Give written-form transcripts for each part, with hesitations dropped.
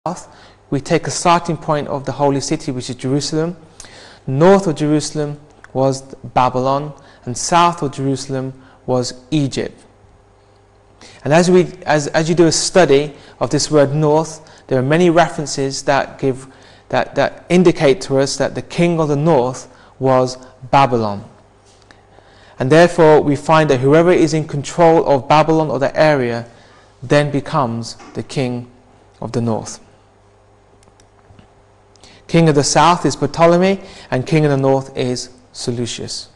south, we take a starting point of the holy city, which is Jerusalem. North of Jerusalem was Babylon, and south of Jerusalem was Egypt. And as you do a study of this word north, there are many references that indicate to us that the king of the north was Babylon. And therefore we find that whoever is in control of Babylon or the area then becomes the king of the north. King of the south is Ptolemy, and king of the north is Seleucus.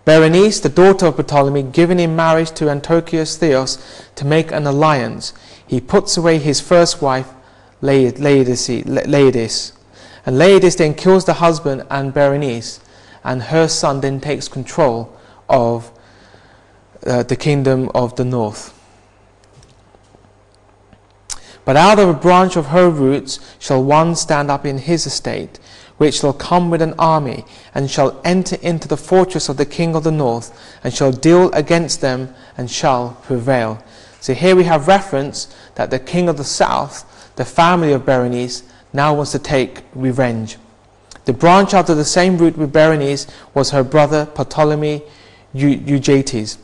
Berenice, the daughter of Ptolemy, given in marriage to Antiochus Theos to make an alliance, he puts away his first wife, Laodice. And Laodice then kills the husband and Berenice, and her son then takes control of the kingdom of the north. But out of a branch of her roots shall one stand up in his estate, which shall come with an army, and shall enter into the fortress of the king of the north, and shall deal against them, and shall prevail. So here we have reference that the king of the south, the family of Berenice, now wants to take revenge. The branch out of the same root with Berenice was her brother Ptolemy Euergetes.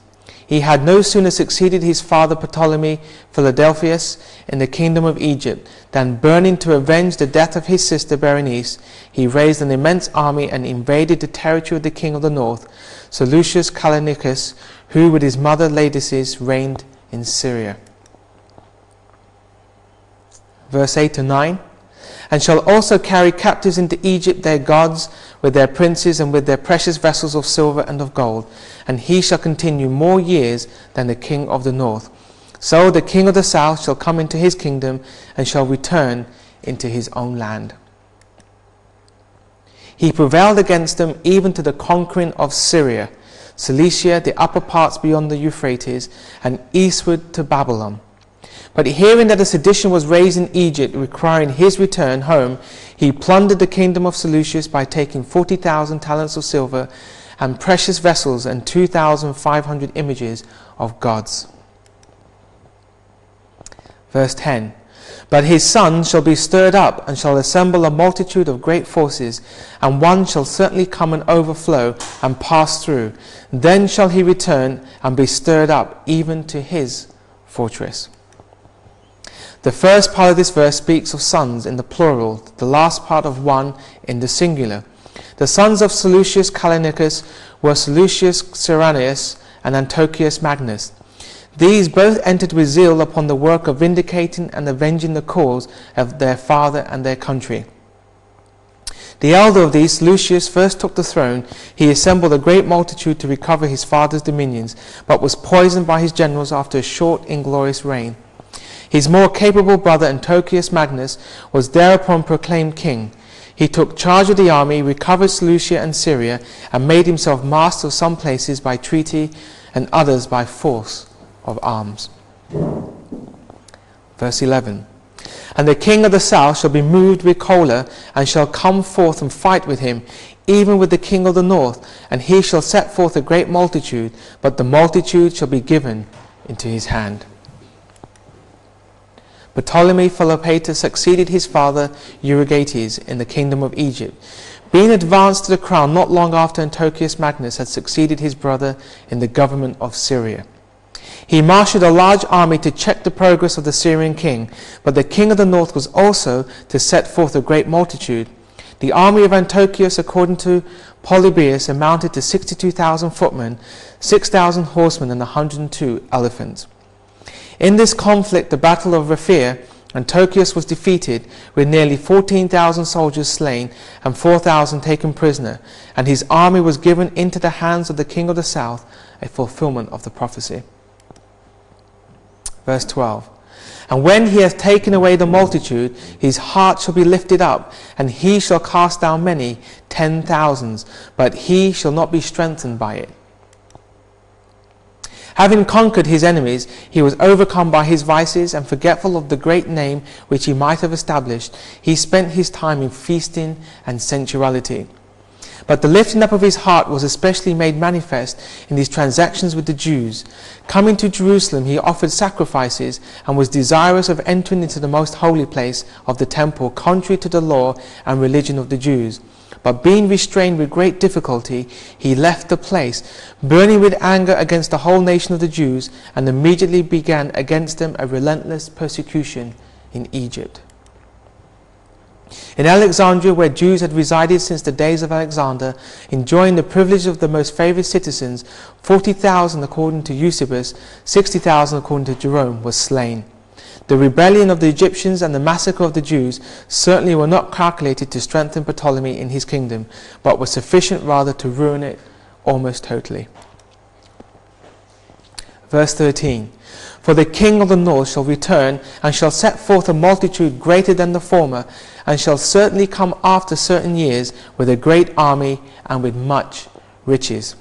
He had no sooner succeeded his father Ptolemy Philadelphus in the kingdom of Egypt than, burning to avenge the death of his sister Berenice, he raised an immense army and invaded the territory of the king of the north, Seleucus Callinicus, who with his mother Laodice reigned in Syria. Verse 8 to 9. And shall also carry captives into Egypt their gods, with their princes and with their precious vessels of silver and of gold. And he shall continue more years than the king of the north. So the king of the south shall come into his kingdom, and shall return into his own land. He prevailed against them even to the conquering of Syria, Cilicia, the upper parts beyond the Euphrates, and eastward to Babylon. But hearing that a sedition was raised in Egypt requiring his return home, he plundered the kingdom of Seleucus by taking 40,000 talents of silver and precious vessels and 2,500 images of gods. Verse 10. But his son shall be stirred up, and shall assemble a multitude of great forces, and one shall certainly come and overflow and pass through. Then shall he return and be stirred up even to his fortress. The first part of this verse speaks of sons in the plural, the last part of one in the singular. The sons of Seleucus Callinicus were Seleucus Cyrenius and Antiochus Magnus. These both entered with zeal upon the work of vindicating and avenging the cause of their father and their country. The elder of these, Seleucus, first took the throne. He assembled a great multitude to recover his father's dominions, but was poisoned by his generals after a short, inglorious reign. His more capable brother Antiochus Magnus was thereupon proclaimed king. He took charge of the army, recovered Seleucia and Syria, and made himself master of some places by treaty and others by force of arms. Verse 11. And the king of the south shall be moved with choler, and shall come forth and fight with him, even with the king of the north, and he shall set forth a great multitude, but the multitude shall be given into his hand. Ptolemy Philopator succeeded his father Euergetes in the kingdom of Egypt, being advanced to the crown not long after Antiochus Magnus had succeeded his brother in the government of Syria. He marshaled a large army to check the progress of the Syrian king, but the king of the north was also to set forth a great multitude. The army of Antiochus, according to Polybius, amounted to 62,000 footmen, 6,000 horsemen, and 102 elephants. In this conflict, the battle of Raphia, Antiochus was defeated with nearly 14,000 soldiers slain and 4,000 taken prisoner, and his army was given into the hands of the king of the south, a fulfillment of the prophecy. Verse 12. And when he hath taken away the multitude, his heart shall be lifted up, and he shall cast down many, 10,000s, but he shall not be strengthened by it. Having conquered his enemies, he was overcome by his vices, and forgetful of the great name which he might have established, he spent his time in feasting and sensuality. But the lifting up of his heart was especially made manifest in his transactions with the Jews. Coming to Jerusalem, he offered sacrifices and was desirous of entering into the most holy place of the temple, contrary to the law and religion of the Jews. But being restrained with great difficulty, he left the place, burning with anger against the whole nation of the Jews, and immediately began against them a relentless persecution in Egypt. In Alexandria, where Jews had resided since the days of Alexander, enjoying the privilege of the most favoured citizens, 40,000 according to Eusebius, 60,000 according to Jerome, was slain. The rebellion of the Egyptians and the massacre of the Jews certainly were not calculated to strengthen Ptolemy in his kingdom, but were sufficient rather to ruin it almost totally. Verse 13. For the king of the north shall return, and shall set forth a multitude greater than the former, and shall certainly come after certain years with a great army and with much riches.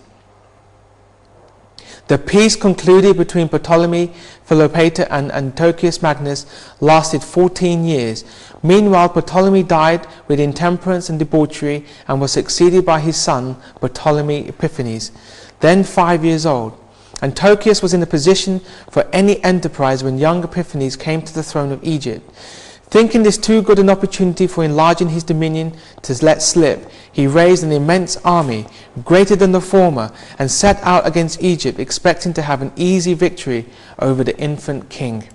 The peace concluded between Ptolemy, Philopator and Antiochus Magnus lasted 14 years. Meanwhile, Ptolemy died with intemperance and debauchery and was succeeded by his son, Ptolemy Epiphanes, then 5 years old. Antiochus was in a position for any enterprise when young Epiphanes came to the throne of Egypt. Thinking this too good an opportunity for enlarging his dominion to let slip, he raised an immense army, greater than the former, and set out against Egypt, expecting to have an easy victory over the infant king.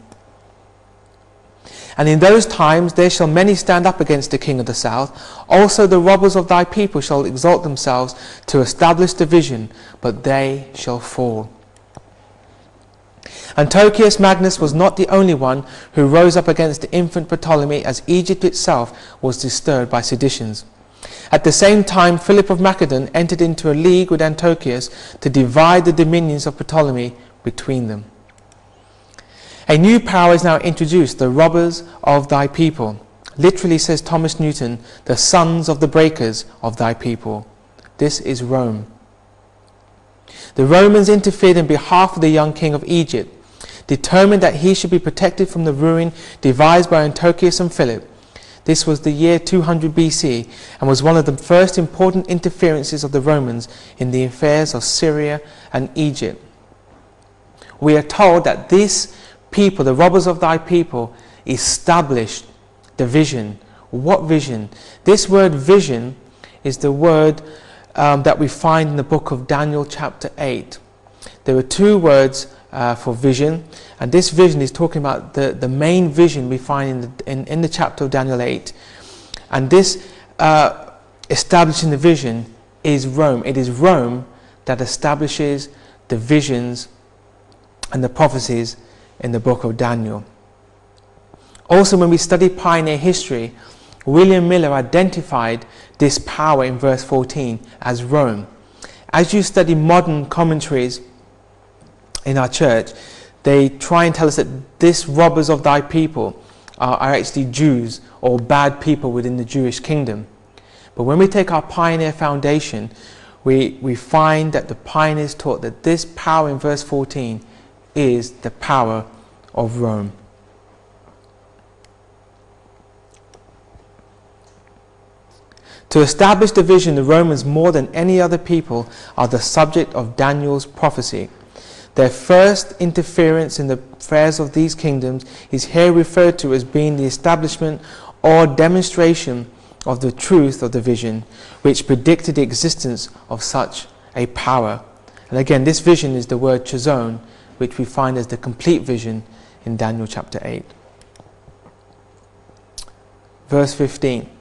And in those times there shall many stand up against the king of the south. Also the robbers of thy people shall exalt themselves to establish division, but they shall fall. Antiochus Magnus was not the only one who rose up against the infant Ptolemy, as Egypt itself was disturbed by seditions. At the same time, Philip of Macedon entered into a league with Antiochus to divide the dominions of Ptolemy between them. A new power is now introduced, the robbers of thy people. Literally, says Thomas Newton, the sons of the breakers of thy people. This is Rome. The Romans interfered in behalf of the young king of Egypt, determined that he should be protected from the ruin devised by Antiochus and Philip. This was the year 200 BC and was one of the first important interferences of the Romans in the affairs of Syria and Egypt. We are told that this people, the robbers of thy people, established the vision. What vision? This word vision is the word that we find in the book of Daniel chapter 8. There were two words for vision, and this vision is talking about the main vision we find in the chapter of Daniel 8. And this establishing the vision is Rome. It is Rome that establishes the visions and the prophecies in the book of Daniel. Also, when we study pioneer history, William Miller identified this power in verse 14 as Rome. As you study modern commentaries in our church, they try and tell us that this robbers of thy people are actually Jews or bad people within the Jewish kingdom. But when we take our pioneer foundation, we find that the pioneers taught that this power in verse 14 is the power of Rome. To establish the vision, the Romans, more than any other people, are the subject of Daniel's prophecy. Their first interference in the affairs of these kingdoms is here referred to as being the establishment or demonstration of the truth of the vision, which predicted the existence of such a power. And again, this vision is the word chazon, which we find as the complete vision in Daniel chapter 8. Verse 15.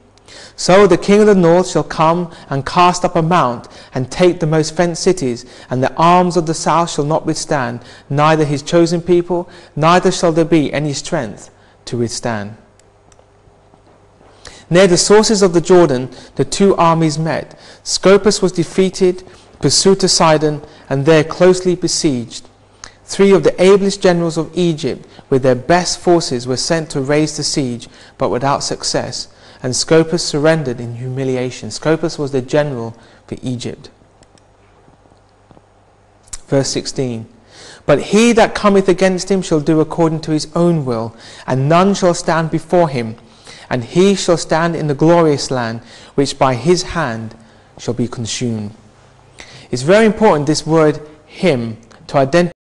So the king of the north shall come and cast up a mount and take the most fenced cities, and the arms of the south shall not withstand, neither his chosen people, neither shall there be any strength to withstand. Near the sources of the Jordan, the two armies met. Scopas was defeated, pursued to Sidon, and there closely besieged. 3 of the ablest generals of Egypt, with their best forces, were sent to raise the siege, but without success. And Scopas surrendered in humiliation. Scopas was the general for Egypt. Verse 16. But he that cometh against him shall do according to his own will, and none shall stand before him. And he shall stand in the glorious land, which by his hand shall be consumed. It's very important, this word him, to identify